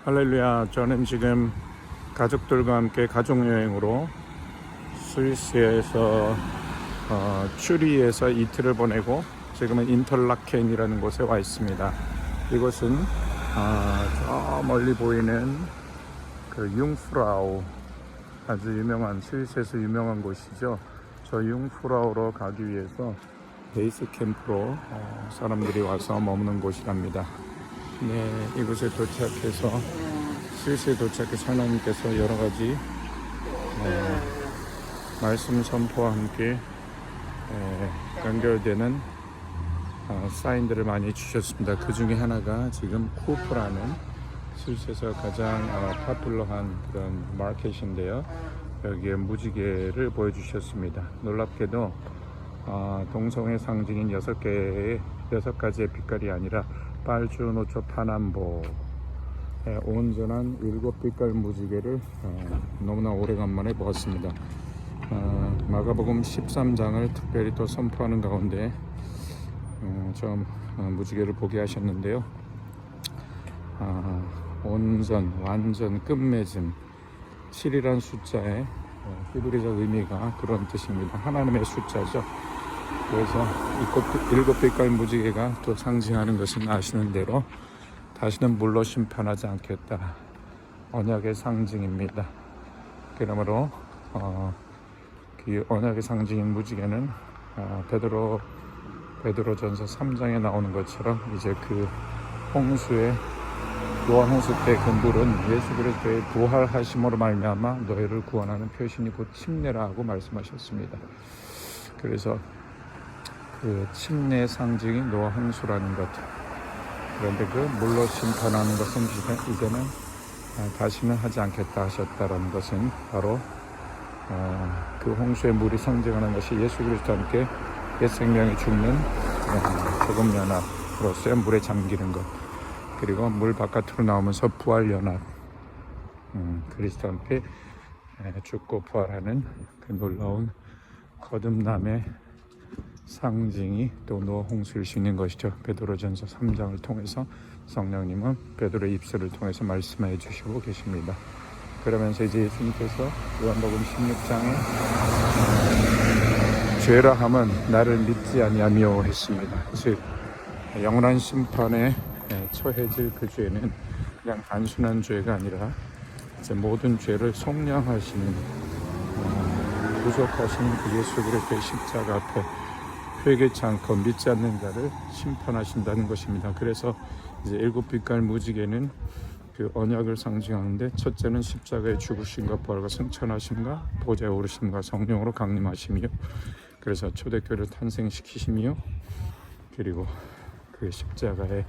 할렐루야. 저는 지금 가족들과 함께 가족여행으로 스위스에서 추리히에서 이틀을 보내고 지금은 인터라켄이라는 곳에 와 있습니다. 이곳은 저 멀리 보이는 그 융프라우, 아주 유명한, 스위스에서 유명한 곳이죠. 저 융프라우로 가기 위해서 베이스 캠프로 사람들이 와서 머무는 곳이랍니다. 네, 이곳에 도착해서, 스위스에 도착해서 하나님께서 여러 가지 말씀 선포와 함께 연결되는 사인들을 많이 주셨습니다. 그 중에 하나가 지금 쿠프라는 스위스에서 가장 파퓰러한 그런 마켓인데요. 여기에 무지개를 보여주셨습니다. 놀랍게도 동성애 상징인 6가지의 빛깔이 아니라 빨주, 노초, 파남보, 온전한 7빛깔 무지개를 너무나 오래간만에 보았습니다. 마가복음 13장을 특별히 또 선포하는 가운데 저 무지개를 보게 하셨는데요. 온전, 완전, 끝맺음, 7이란 숫자의 히브리적 의미가 그런 뜻입니다. 하나님의 숫자죠. 그래서 이 7빛깔 무지개가 또 상징하는 것은 아시는 대로 다시는 물로 심판하지 않겠다, 언약의 상징입니다. 그러므로 그 언약의 상징인 무지개는 베드로전서 3장에 나오는 것처럼 이제 그 홍수의 노아 홍수 때 그 물은 예수 그리스도의 부활하심으로 말미암아 너희를 구원하는 표신이 곧 침례라고 말씀하셨습니다. 그래서 그 침례의 상징이 노아 홍수라는 것, 그런데 그 물로 심판하는 것은 이제는 다시는 하지 않겠다 하셨다라는 것은 바로 그 홍수의 물이 상징하는 것이 예수 그리스도와 함께 옛 생명이 죽는 복음 연합으로서의 물에 잠기는 것, 그리고 물 바깥으로 나오면서 부활 연합, 그리스도와 함께 죽고 부활하는 그 놀라운 거듭남의 상징이 또 노아 홍수일 수 있는 것이죠. 베드로전서 3장을 통해서 성령님은 베드로의 입술을 통해서 말씀해 주시고 계십니다. 그러면서 이제 예수님께서 요한복음 16장에 죄라 함은 나를 믿지 아니하며 했습니다. 즉 영원한 심판에 처해질 그 죄는 그냥 단순한 죄가 아니라 이제 모든 죄를 속량하시는 구속하시는 그 예수 그리스도의 십자가 앞에 회개치 않고 믿지 않는 자를 심판하신다는 것입니다. 그래서 이제 7빛깔 무지개는 그 언약을 상징하는데, 첫째는 십자가의 죽으심과 부활과 승천하심과 보좌에 오르심과 성령으로 강림하심이요, 그래서 초대교회를 탄생시키심이요, 그리고 그 십자가의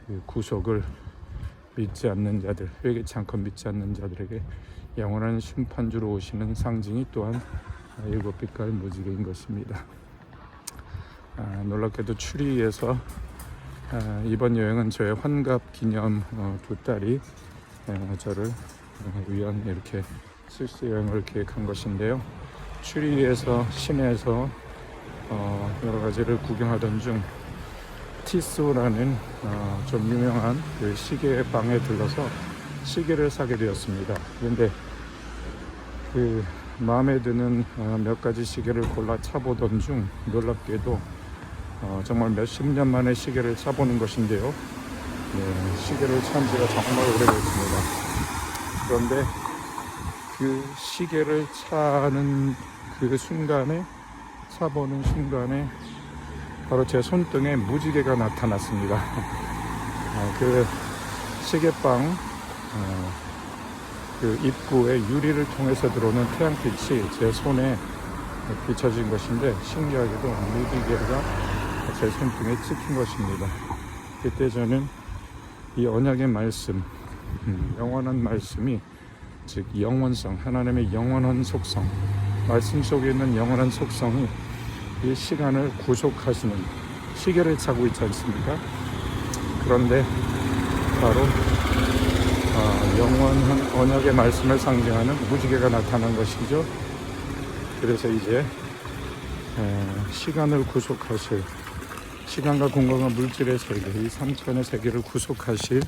그 구속을 믿지 않는 자들, 회개치 않고 믿지 않는 자들에게 영원한 심판주로 오시는 상징이 또한 7빛깔 무지개인 것입니다. 놀랍게도 추리히에서 이번 여행은 저의 환갑 기념 두 딸이 저를 위한 이렇게 스위스 여행을 계획한 것인데요. 추리히에서 시내에서 여러 가지를 구경하던 중 티스라는 좀 유명한 그 시계방에 들러서 시계를 사게 되었습니다. 그런데 그 마음에 드는 몇 가지 시계를 골라 차보던 중 놀랍게도 정말 몇십 년 만에 시계를 차보는 것인데요. 시계를 찬 지가 정말 오래됐습니다. 그런데 그 시계를 차는 그 순간에, 차보는 순간에 바로 제 손등에 무지개가 나타났습니다. 그 시계방 그 입구의 유리를 통해서 들어오는 태양빛이 제 손에 비춰진 것인데, 신기하게도 무지개가 제 손등에 찍힌 것입니다. 그때 저는 이 언약의 말씀, 영원한 말씀이, 즉 영원성, 하나님의 영원한 속성, 말씀 속에 있는 영원한 속성이 이 시간을 구속하시는, 시계를 차고 있지 않습니까? 그런데 바로 영원한 언약의 말씀을 상징하는 무지개가 나타난 것이죠. 그래서 이제 시간을 구속하실 시간과 공간과 물질의 세계, 이 삼천의 세계를 구속하실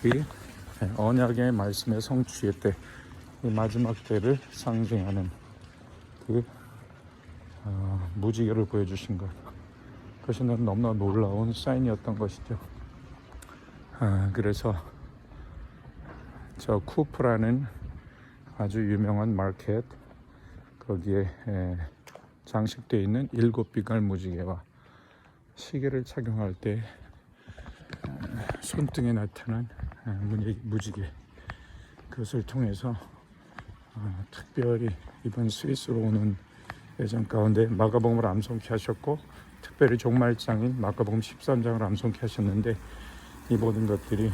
그 언약의 말씀의 성취의 때, 이 마지막 때를 상징하는 그 무지개를 보여주신 것, 그것이 너무나 놀라운 사인이었던 것이죠. 그래서 저 쿠프라는 아주 유명한 마켓, 거기에 장식되어 있는 7빛깔 무지개와 시계를 착용할 때 손등에 나타난 무지개, 그것을 통해서 특별히 이번 스위스로 오는 예정 가운데 마가복음을 암송케 하셨고, 특별히 종말장인 마가복음 13장을 암송케 하셨는데, 이 모든 것들이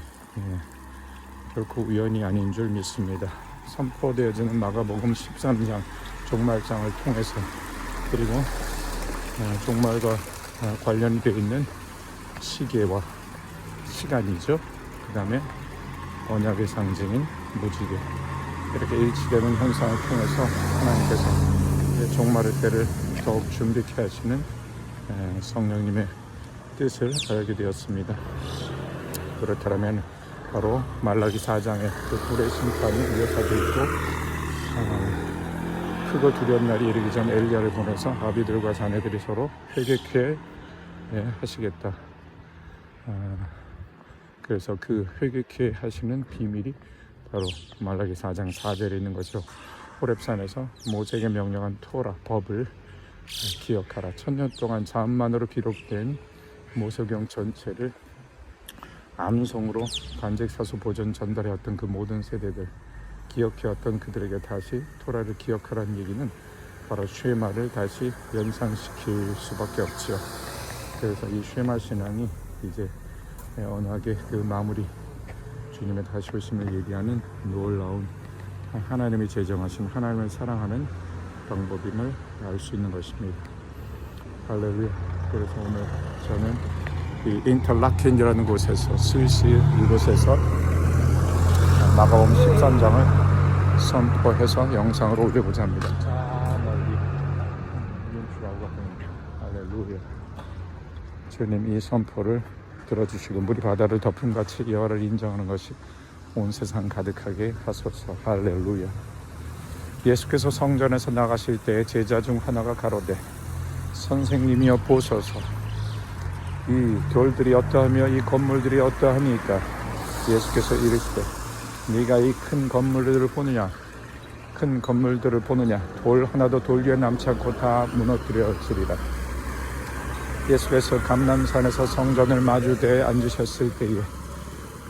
결코 우연이 아닌 줄 믿습니다. 선포되어지는 마가복음 13장 종말장을 통해서, 그리고 종말과 관련되어 있는 시계와 시간이죠. 그 다음에 언약의 상징인 무지개, 이렇게 일치되는 현상을 통해서 하나님께서 종말의 때를 더욱 준비케 하시는 성령님의 뜻을 알게 되었습니다. 그렇다면 바로 말라기 4장의 그 불의 심판이 이어서도 있고, 크고 두려운 날이 이르기 전 엘리야를 보내서 아비들과 자녀들이 서로 회개케 하시겠다. 그래서 그 회개케 하시는 비밀이 바로 말라기 4장 4절에 있는 것이죠. 호렙산에서 모세에게 명령한 토라 법을 기억하라. 1000년 동안 자음만으로 기록된 모세경 전체를 암송으로 간직사수 보존 전달해왔던 그 모든 세대들, 기억해왔던 그들에게 다시 토라를 기억하라는 얘기는 바로 쉐마를 다시 연상시킬 수밖에 없죠. 그래서 이 쉐마 신앙이 이제 언약의 그 마무리, 주님의 다시 오심을 얘기하는 놀라운 하나님이 제정하신 하나님을 사랑하는 방법임을 알 수 있는 것입니다. 할렐루야. 그래서 오늘 저는 이 인터라켄이라는 곳에서, 스위스 이곳에서 마가복음 13장을 선포해서 영상으로 올려보자 합니다. 자, 멀리 윤주라고 합니다. 할렐루야. 주님, 이 선포를 들어주시고 물이 바다를 덮음같이 여호와를 인정하는 것이 온 세상 가득하게 하소서. 할렐루야. 예수께서 성전에서 나가실 때 제자 중 하나가 가로되, 선생님이여 보소서, 이 돌들이 어떠하며 이 건물들이 어떠하니까? 예수께서 이르시되, 네가 이 큰 건물들을 보느냐? 큰 건물들을 보느냐? 돌 하나도 돌 위에 남지 않고 다 무너뜨려지리라. 예수께서 감람산에서 성전을 마주대에 앉으셨을 때에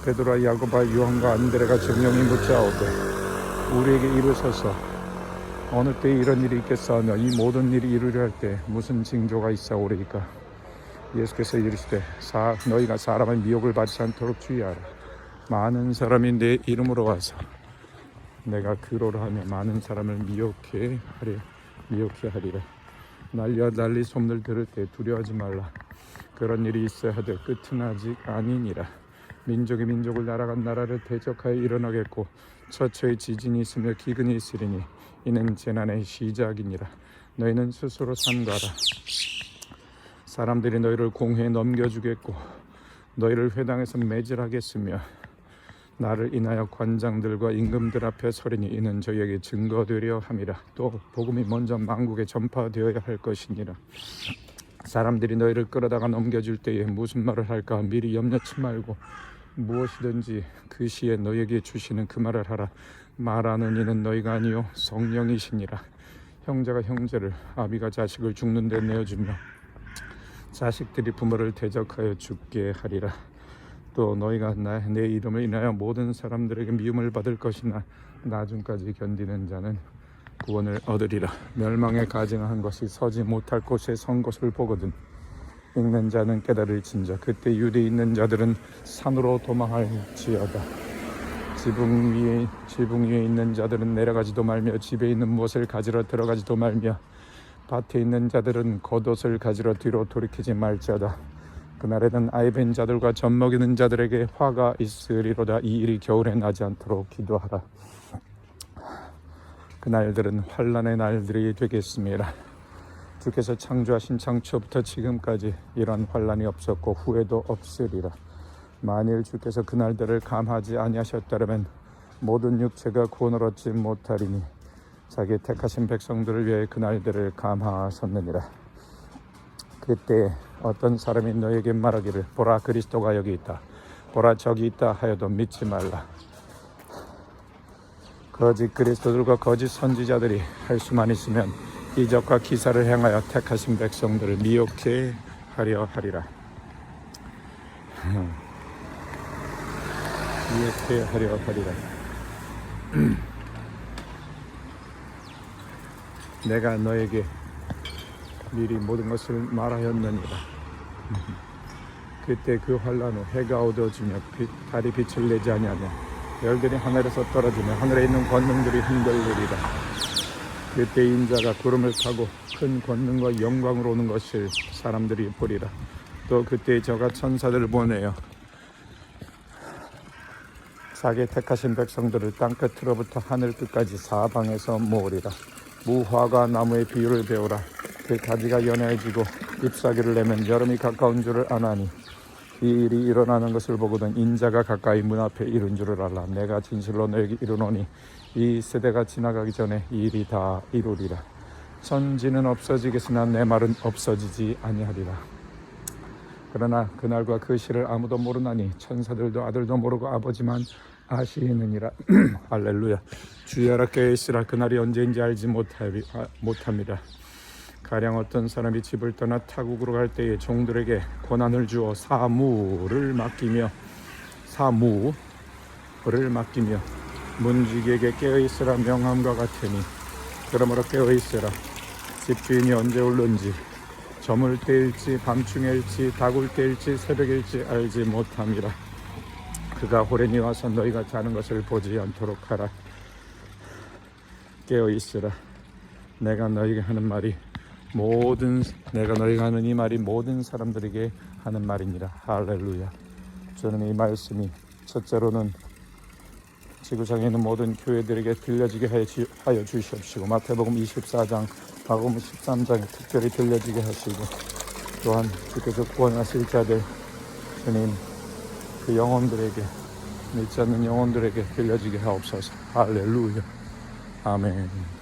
베드로와 야고보와 요한과 안드레가 정령이 묻자오되, 우리에게 이르소서, 어느 때에 이런 일이 있겠사오며 이 모든 일이 이루려 할 때 무슨 징조가 있사오리이까? 예수께서 이르시되, 너희가 사람의 미혹을 받지 않도록 주의하라. 많은 사람이 내 이름으로 와서 내가 그로라 하며 많은 사람을 미혹해 하리라. 난리 소문을 들을 때 두려워하지 말라. 그런 일이 있어야 하되 끝은 아직 아니니라. 민족이 민족을 나라가 나라를 대적하여 일어나겠고 처처에 지진이 있으며 기근이 있으리니 이는 재난의 시작이니라. 너희는 스스로 삼가라. 사람들이 너희를 공회에 넘겨주겠고 너희를 회당에서 매질하겠으며 나를 인하여 관장들과 임금들 앞에 서리니 이는 저희에게 증거되려 함이라. 또 복음이 먼저 만국에 전파되어야 할 것이니라. 사람들이 너희를 끌어다가 넘겨줄 때에 무슨 말을 할까 미리 염려치 말고 무엇이든지 그 시에 너희에게 주시는 그 말을 하라. 말하는 이는 너희가 아니요 성령이시니라. 형제가 형제를, 아비가 자식을 죽는 데 내어주며 자식들이 부모를 대적하여 죽게 하리라. 또 너희가 내 이름을 인하여 모든 사람들에게 미움을 받을 것이나 나중까지 견디는 자는 구원을 얻으리라. 멸망에 가증한 것이 서지 못할 곳에 선 것을 보거든 읽는 자는 깨달을진저 그때 유대에 있는 자들은 산으로 도망할지어다. 지붕 위에 있는 자들은 내려가지도 말며 집에 있는 무엇을 가지러 들어가지도 말며 밭에 있는 자들은 겉옷을 가지러 뒤로 돌이키지 말지어다. 그날에는 아이벤 자들과 젖 먹이는 자들에게 화가 있으리로다. 이 일이 겨울에 나지 않도록 기도하라. 그날들은 환난의 날들이 되겠습니다. 주께서 창조하신 창초부터 지금까지 이런 환난이 없었고 후회도 없으리라. 만일 주께서 그날들을 감하지 아니하셨다면 모든 육체가 구원을 얻지 못하리니 자기 택하신 백성들을 위해 그날들을 감하셨느니라. 그때 어떤 사람이 너에게 말하기를 보라 그리스도가 여기 있다, 보라 저기 있다 하여도 믿지 말라. 거짓 그리스도들과 거짓 선지자들이 할 수만 있으면 이적과 기사를 행하여 택하신 백성들을 미혹해 하려 하리라. 미혹해 하려 하리라. 내가 너에게 미리 모든 것을 말하였느니라. 그때 그 환난 후 해가 어두워지며 달이 빛을 내지 아니하며 별들이 하늘에서 떨어지며 하늘에 있는 권능들이 흔들리리라. 그때 인자가 구름을 타고 큰 권능과 영광으로 오는 것을 사람들이 보리라. 또 그때 저가 천사들을 보내어 자기 택하신 백성들을 땅 끝으로부터 하늘 끝까지 사방에서 모으리라. 무화과 나무의 비유를 배우라. 그 가지가 연해지고 잎사귀를 내면 여름이 가까운 줄을 아나니 이 일이 일어나는 것을 보거든 인자가 가까이 문 앞에 이른 줄을 알라. 내가 진실로 너에게 이르노니 이 세대가 지나가기 전에 이 일이 다 이루리라. 천지는 없어지겠으나 내 말은 없어지지 아니하리라. 그러나 그날과 그 시를 아무도 모르나니 천사들도 아들도 모르고 아버지만 아시느니라. 할렐루야. 주여라 깨어있으라. 그날이 언제인지 알지 못함이라. 가령 어떤 사람이 집을 떠나 타국으로 갈 때에 종들에게 권한을 주어 사무를 맡기며 문지기에게 깨어있으라 명함과 같으니 그러므로 깨어있으라. 집주인이 언제 올는지 저물 때일지 밤중일지 다굴 때일지 새벽일지 알지 못함이라. 그가 호련히 와서 너희가 자는 것을 보지 않도록 하라. 깨어있으라. 내가 너희에게 하는 이 말이 모든 사람들에게 하는 말이니라. 할렐루야. 저는 이 말씀이 첫째로는 지구상에 있는 모든 교회들에게 들려지게 하여 주시옵시고 마태복음 24장, 마가복음 13장에 특별히 들려지게 하시고 또한 주께서 구원하실 자들 주님 그 영혼들에게 믿지 않는 영혼들에게 들려지게 하옵소서. 할렐루야. 아멘.